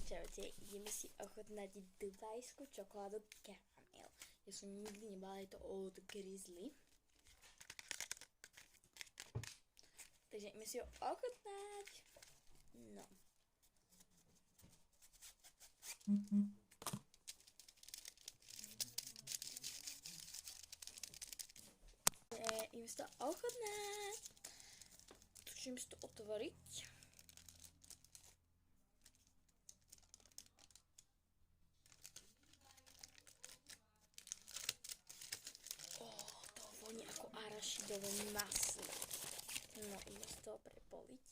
Čaute, ideme si ochutnať dubajskú čokoládu karamel. Ja som nikdy nebala, je to od Grizzly. Takže ideme si ho ochutnať. No. Ideme si to ochutnať. Tučím si to otvoriť. To voní ako arašidové maslo. No, ideme si to prepoliť.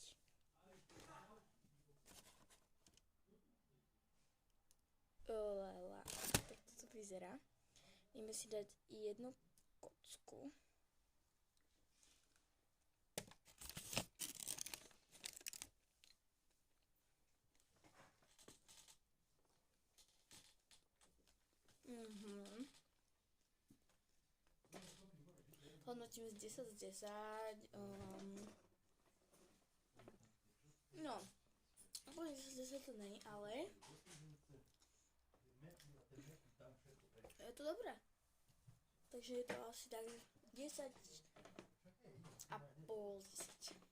Olela, tak to vyzerá. Ideme si dať jednu kocku. Hodnotím z 10 z 10. No, úplne 10 z 10 to není, ale je to dobré. Takže je to asi tak 10 a pol 10.